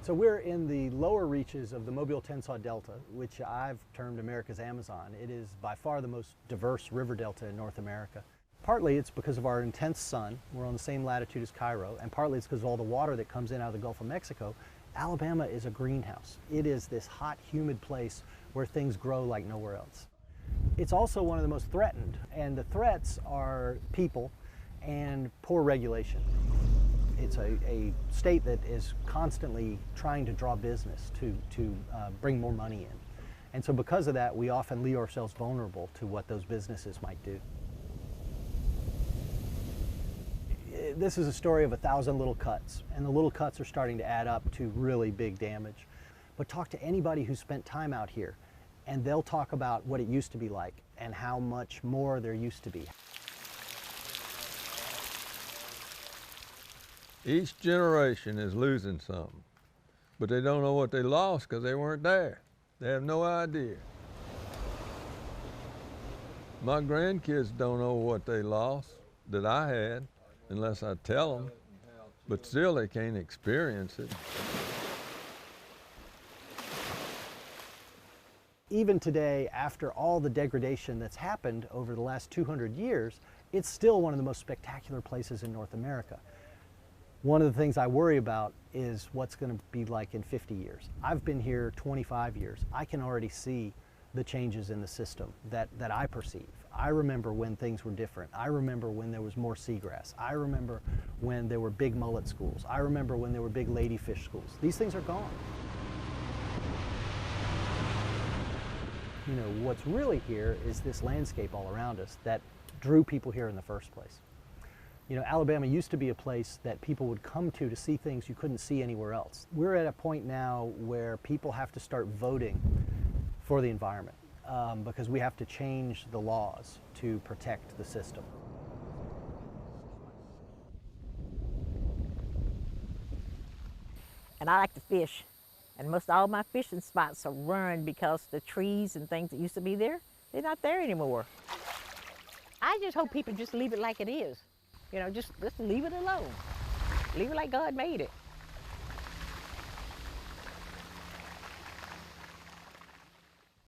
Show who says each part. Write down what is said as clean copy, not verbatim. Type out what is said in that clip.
Speaker 1: So we're in the lower reaches of the Mobile-Tensaw Delta, which I've termed America's Amazon. It is by far the most diverse river delta in North America. Partly it's because of our intense sun. We're on the same latitude as Cairo, and partly it's because of all the water that comes in out of the Gulf of Mexico. Alabama is a greenhouse. It is this hot, humid place where things grow like nowhere else. It's also one of the most threatened, and the threats are people and poor regulation. It's a state that is constantly trying to draw business to bring more money in. And so because of that, we often leave ourselves vulnerable to what those businesses might do. This is a story of 1,000 little cuts, and the little cuts are starting to add up to really big damage. But talk to anybody who spent time out here, and they'll talk about what it used to be like and how much more there used to be.
Speaker 2: Each generation is losing something, but they don't know what they lost because they weren't there. They have no idea. My grandkids don't know what they lost that I had unless I tell them, but still they can't experience it.
Speaker 1: Even today, after all the degradation that's happened over the last 200 years, it's still one of the most spectacular places in North America. One of the things I worry about is what's going to be like in 50 years. I've been here 25 years. I can already see the changes in the system that I perceive. I remember when things were different. I remember when there was more seagrass. I remember when there were big mullet schools. I remember when there were big ladyfish schools. These things are gone. You know, what's really here is this landscape all around us that drew people here in the first place. You know, Alabama used to be a place that people would come to see things you couldn't see anywhere else. We're at a point now where people have to start voting for the environment because we have to change the laws to protect the system.
Speaker 3: And I like to fish, and most all my fishing spots are ruined because the trees and things that used to be there, they're not there anymore. I just hope people just leave it like it is. You know, just leave it alone. Leave it like God made it.